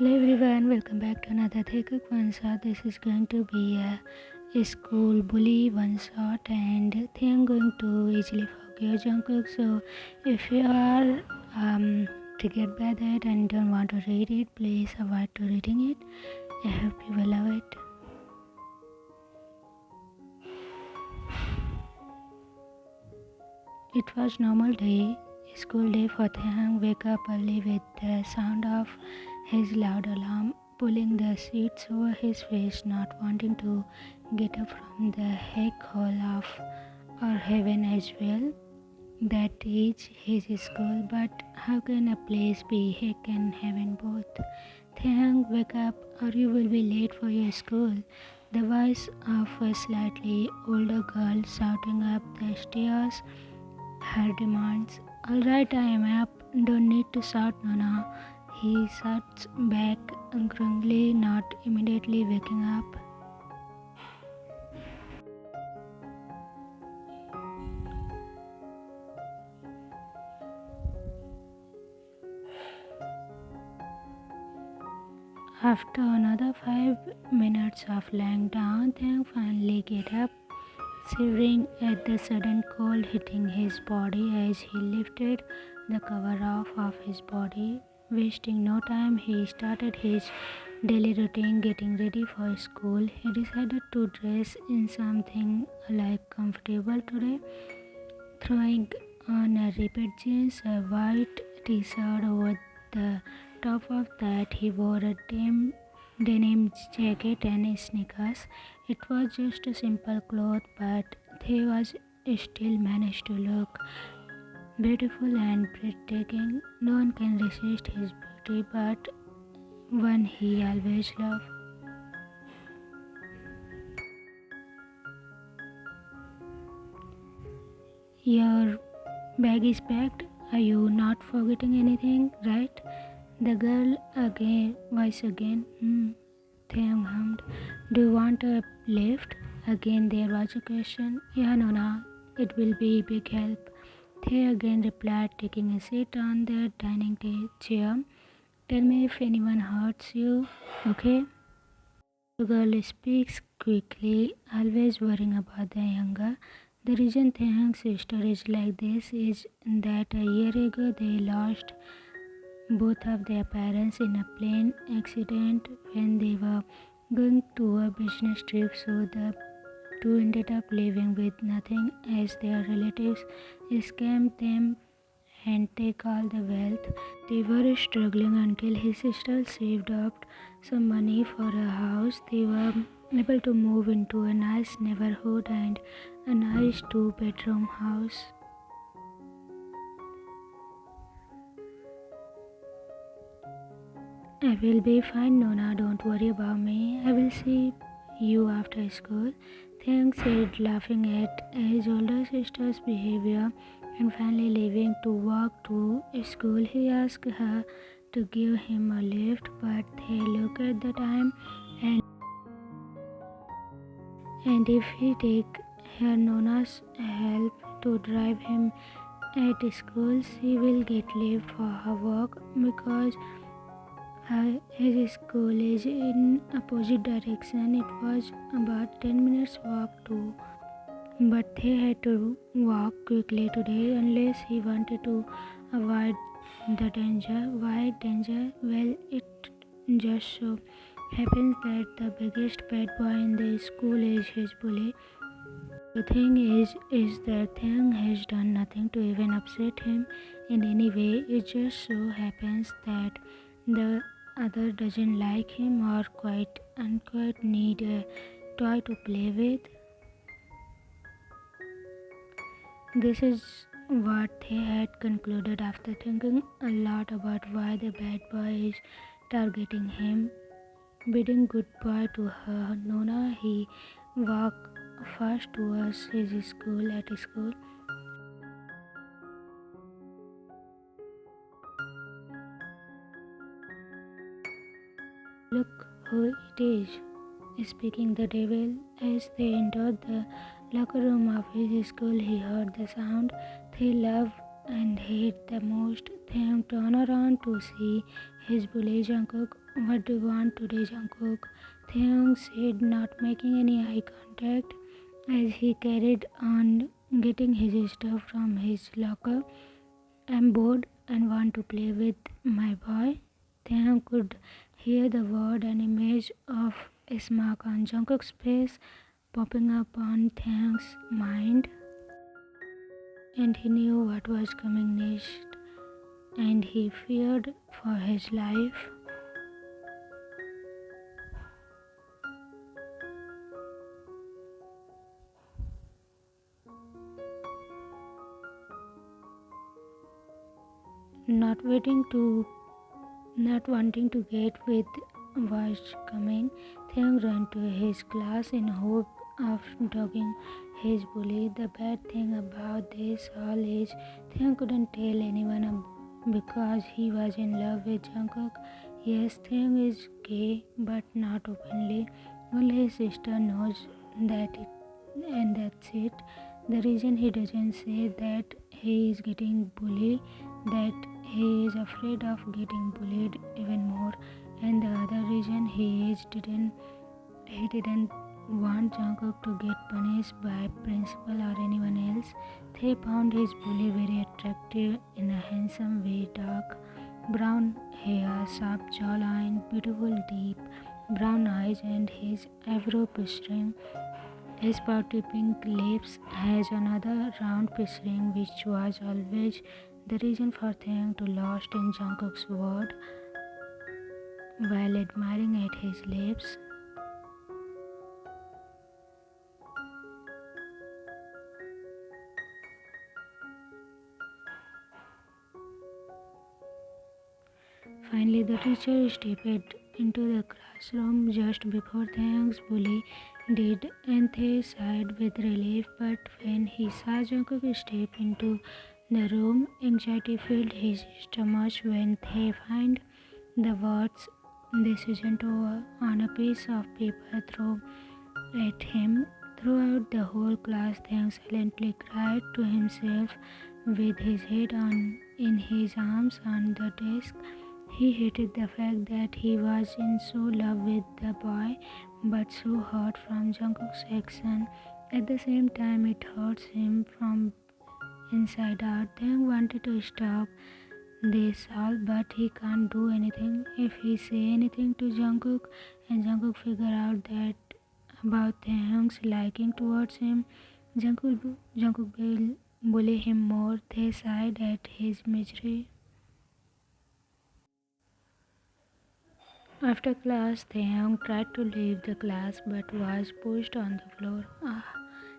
Hello everyone, welcome back to another Taekook one shot. This is going to be a school bully one shot, and I'm going to easily forgive Jungkook. So if you are triggered by that and don't want to read it, please avoid to reading it. I hope you will love it. It was normal day, school day for Taehyung. Wake up early with the sound of his loud alarm, pulling the sheets over his face, not wanting to get up from the heck hole of our heaven as well. That is his school, but how can a place be heck and heaven both? Taehyung, wake up or you will be late for your school. The voice of a slightly older girl shouting up the stairs her demands. Alright, I am up. Don't need to shout, Nona. He shouts back grumpily, not immediately waking up. After another 5 minutes of lying down, Thang finally get up, shivering at the sudden cold hitting his body as he lifted the cover off of his body. Wasting no time, he started his daily routine, getting ready for school. He decided to dress in something like comfortable today, throwing on a ripped jeans, a white t-shirt over the top of that. He wore a denim jacket and sneakers. It was just a simple cloth, but he was still managed to look beautiful and breathtaking. No one can resist his beauty, but one he always loved. Your bag is packed. Are you not forgetting anything, right? The girl again, voice again. Taehyung hummed. Do you want a lift? Again there was a question. Yeah, Nona, it will be big help. Tae again replied, taking a seat on the dining chair. Tell me if anyone hurts you, okay? The girl speaks quickly, always worrying about the younger. The reason Taehyung's sister is like this is that a year ago they lost both of their parents in a plane accident when they were going to a business trip, so the two ended up living with nothing as their relatives scammed them and take all the wealth. They were struggling until his sister saved up some money for a house. They were able to move into a nice neighborhood and a nice two-bedroom house. I will be fine, Nona. Don't worry about me. I will see you after school. Thanks, said, laughing at his older sister's behavior and finally leaving to walk to school. He asked her to give him a lift, but they looked at the time and if he take her Nona's help to drive him at school, she will get leave for her work because his school is in opposite direction. It was about 10 minutes walk too, but they had to walk quickly today unless he wanted to avoid the danger. Why danger? Well, it just so happens that the biggest bad boy in the school is his bully. The thing is that Thang has done nothing to even upset him in any way. It just so happens that the other doesn't like him or quite unquite need a toy to play with. This is what they had concluded after thinking a lot about why the bad boy is targeting him. Bidding goodbye to her Nona, he walked fast towards his school. At school, look who it is, speaking the devil. As they entered the locker room of his school, he heard the sound they love and hate the most. Taehyung turned around to see his bully Jungkook. What do you want today, Jungkook? Taehyung said, not making any eye contact as he carried on getting his stuff from his locker. I'm bored and want to play with my boy. Taehyung could hear the word and image of a smirk on Jungkook's face popping up on Taehyung's mind, and he knew what was coming next, and he feared for his life. Not waiting to Not wanting to get with was coming, Taehyung ran to his class in hope of dogging his bully. The bad thing about this all is Taehyung couldn't tell anyone because he was in love with Jungkook. Yes, Taehyung is gay, but not openly. Only his sister knows that it, and that's it. The reason he doesn't say that he is getting bullied, that he is afraid of getting bullied even more, and the other reason he didn't want Jungkook to get punished by principal or anyone else. They found his bully very attractive in a handsome way, dark brown hair, sharp jawline, beautiful deep brown eyes, and his afro piercing. His pouty pink lips has another round piercing, which was always the reason for Taehyung to lost in Jungkook's word. While admiring at his lips, finally the teacher stepped into the classroom just before Taehyung's bully did, and Tae sighed with relief. But when he saw Jungkook step into the room, anxiety filled his stomach when Tae found the words "This isn't over" on a piece of paper thrown at him. Throughout the whole class, Taehyung silently cried to himself with his head in his arms on the desk. He hated the fact that he was in so love with the boy, but so hurt from Jungkook's action. At the same time, it hurts him from inside out. Taehyung wanted to stop this all, but he can't do anything. If he say anything to Jungkook and Jungkook figure out that about Taehyung's liking towards him, Jungkook will bully him more. They sighed at his misery. After class, Taehyung tried to leave the class but was pushed on the floor. Ah!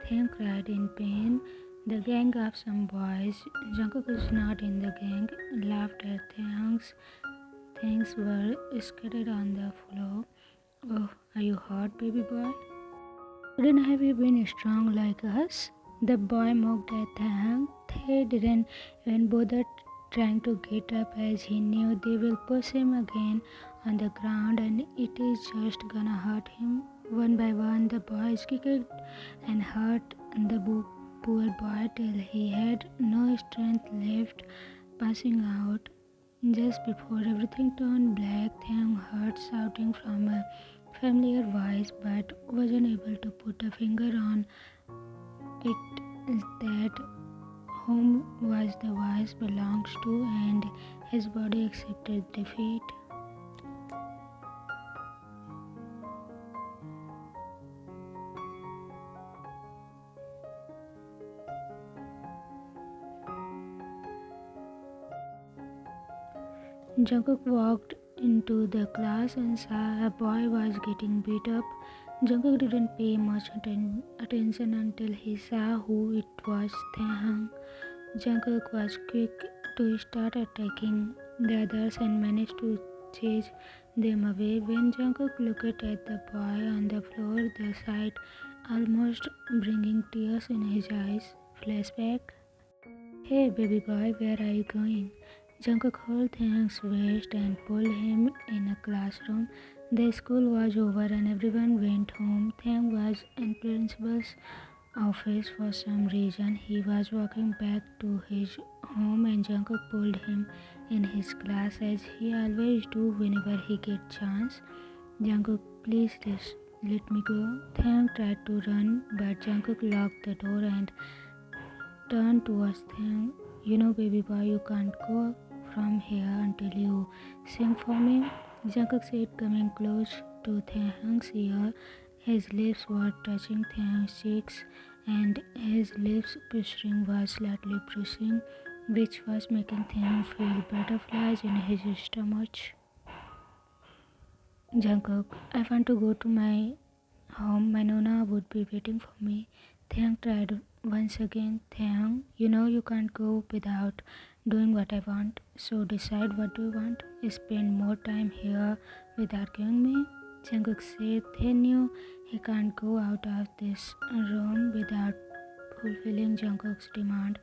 Taehyung cried in pain. The gang of some boys, Jungkook is not in the gang, laughed at Taehyung's things were scattered on the floor. Oh, are you hurt, baby boy? Wouldn't have you been strong like us? The boy mocked at Taehyung. They didn't even bother trying to get up as he knew they will push him again on the ground and it is just gonna hurt him. One by one, the boys kicked and hurt the poor boy till he had no strength left, passing out. Just before everything turned black, Taehyung heard shouting from a familiar voice but wasn't able to put a finger on it. That whom was the voice belongs to, and his body accepted defeat. Jungkook walked into the class and saw a boy was getting beat up. Jungkook didn't pay much attention until he saw who it was, Taehyung. Jungkook was quick to start attacking the others and managed to chase them away. When Jungkook looked at the boy on the floor, the sight almost bringing tears in his eyes. Flashback. Hey baby boy, where are you going? Jungkook held Taehyung's waist and pulled him in a classroom. The school was over and everyone went home. Taehyung was in principal's office for some reason. He was walking back to his home and Jungkook pulled him in his class as he always do whenever he get chance. Jungkook, please let me go. Taehyung tried to run, but Jungkook locked the door and turned towards Taehyung. You know, baby boy, you can't go from here until you sing for me. Jungkook said, coming close to Taehyung's ear. His lips were touching Taehyung's cheeks, and his lips whispering was slightly bruising, which was making Taehyung feel butterflies in his stomach. Jungkook, I want to go to my home. My Nona would be waiting for me. Taehyung tried once again. Taehyung, you know you can't go without doing what I want. So decide what do you want. Spend more time here with arguing me. Jungkook said he knew he can't go out of this room without fulfilling Jungkook's demand.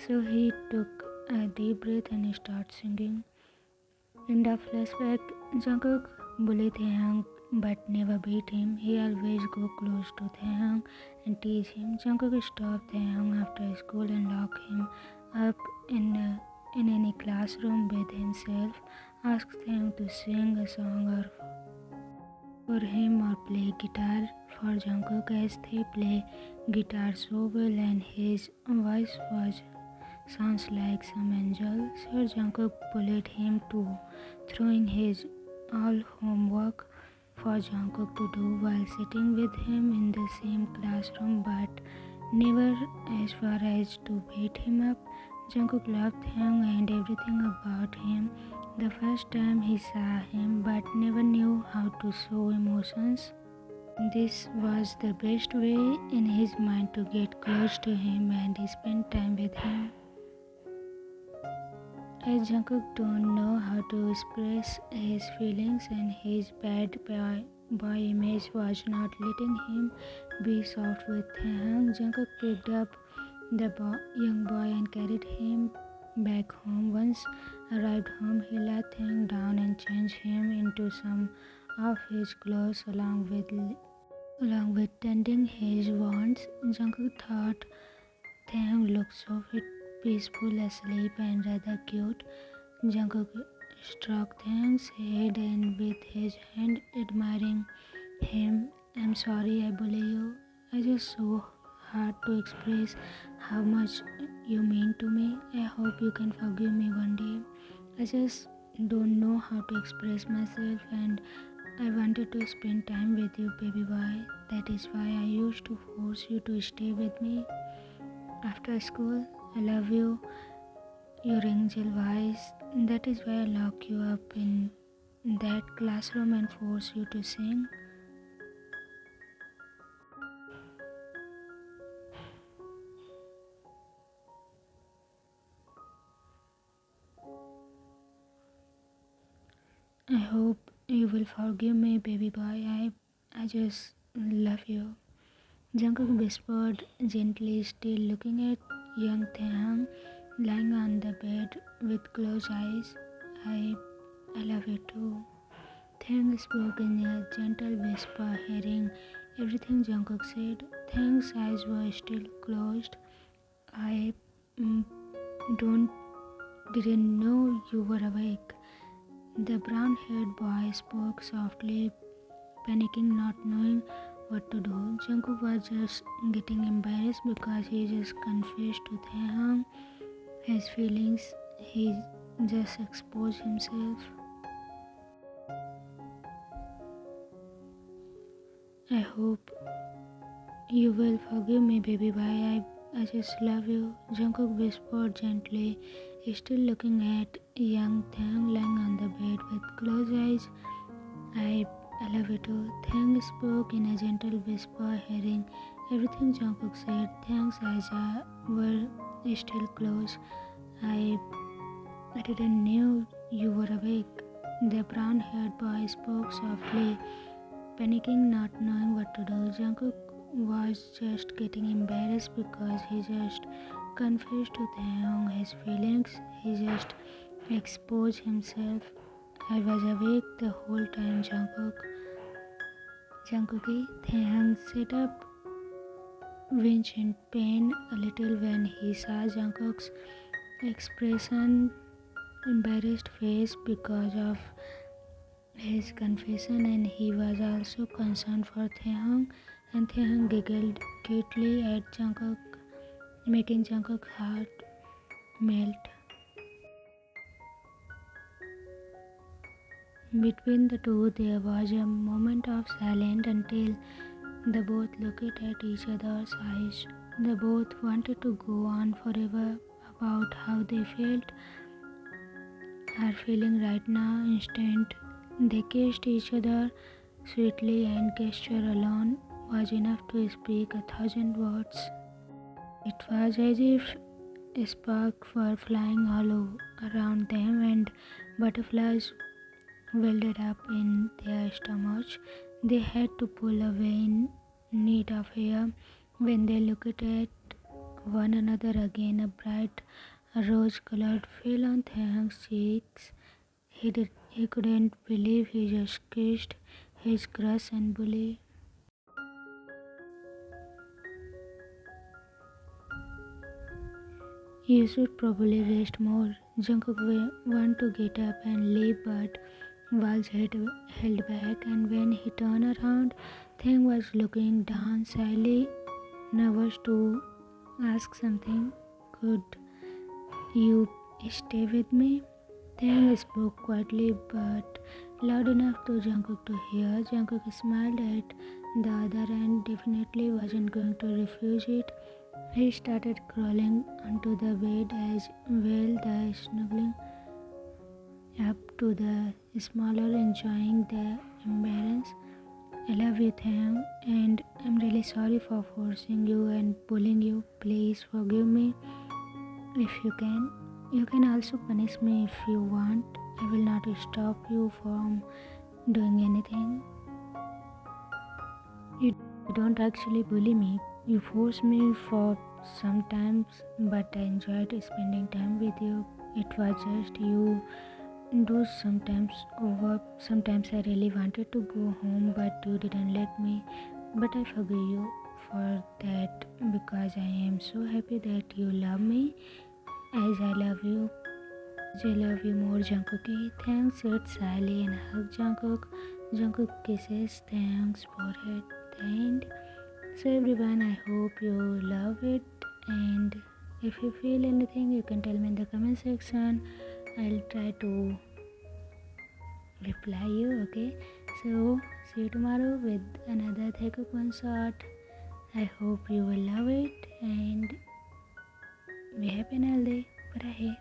So he took a deep breath and started singing. In the flashback, Jungkook bullied Taehyung but never beat him. He always go close to Taehyung and tease him. Jungkook stopped Taehyung after school and locked him up in any classroom with himself. Asked Taehyung to sing a song or for him or play guitar for Jungkook as they play guitar so well and his voice was sounds like some angel. Sir Jungkook bullied him too, throwing his all homework for Jungkook to do while sitting with him in the same classroom, but never as far as to beat him up. Jungkook loved him and everything about him the first time he saw him, but never knew how to show emotions. This was the best way in his mind to get close to him and spend time with him. As Jungkook don't know how to express his feelings and his bad boy image was not letting him be soft with Taehyung, Jungkook picked up the young boy and carried him back home. Once arrived home, he let Taehyung down and changed him into some of his clothes along with tending his wounds. Jungkook thought Taehyung looked so peaceful asleep and rather cute. Jungkook stroked Taehyung's head and with his hand admiring him. I'm sorry I bully you. I just so hard to express how much you mean to me. I hope you can forgive me one day. I just don't know how to express myself and I wanted to spend time with you, baby boy. That is why I used to force you to stay with me after school. I love you, your angel voice. That is why I lock you up in that classroom and force you to sing. I hope you will forgive me, baby boy. I just love you. Jungkook whispered gently, still looking at young Taehyung lying on the bed with closed eyes. I love you too. Taehyung spoke in a gentle whisper, hearing everything Jungkook said. Taehyung's eyes were still closed. I mm, don't didn't know you were awake. The brown-haired boy spoke softly, panicking, not knowing what to do. Jungkook was just getting embarrassed because he just confessed to Taehyung his feelings. He just exposed himself. I hope you will forgive me, baby boy. I just love you. Jungkook whispered gently, still looking at young Taehyung lying on the bed with closed eyes. I love you too. Taehyung spoke in a gentle whisper, hearing everything Jungkook said. Taehyung's eyes were still closed. I didn't know you were awake. The brown-haired boy spoke softly, panicking, not knowing what to do. Jungkook was just getting embarrassed because he just confessed to Taehyung his feelings. He just exposed himself. I was awake the whole time, Jungkookie. Taehyung sat up, winced in pain a little when he saw Jungkook's expression embarrassed face because of his confession, and he was also concerned for Taehyung, and Taehyung giggled cutely at Jungkook, making Jungkook's heart melt. Between the two, there was a moment of silence until they both looked at each other's eyes. They both wanted to go on forever about how they felt are feeling right now. Instant, they kissed each other sweetly, and gesture alone was enough to speak 1,000 words. It was as if sparks were flying around them, and butterflies welded up in their stomachs. They had to pull away in need of air when they looked at one another again. A bright rose color fell on Taehyung's cheeks. He couldn't believe he just kissed his crush and bully. You should probably rest more. Jungkook wanted to get up and leave, but was held back, and when he turned around, Thang was looking down, shyly nervous to ask something. Could you stay with me? Thang spoke quietly but loud enough to Jungkook to hear. Jungkook smiled at the other and definitely wasn't going to refuse it. He started crawling onto the bed as well, the snuggling up to the smaller, enjoying the embrace. I love you, Tham, and I'm really sorry for forcing you and pulling you. Please forgive me if you can. You can also punish me if you want. I will not stop you from doing anything. You don't actually bully me. You force me for sometimes, but I enjoyed spending time with you. It was just you do sometimes over. Sometimes I really wanted to go home, but you didn't let me. But I forgive you for that because I am so happy that you love me as I love you. I love you more, Jungkook. Thanks, said Sally and hugged Jungkook. Jungkook kisses Taehyung's forehead. The end. So everyone, I hope you love it, and if you feel anything, you can tell me in the comment section. I'll try to reply you. Okay. So see you tomorrow with another Taekook one shot. I hope you will love it and be happy and healthy. Bye.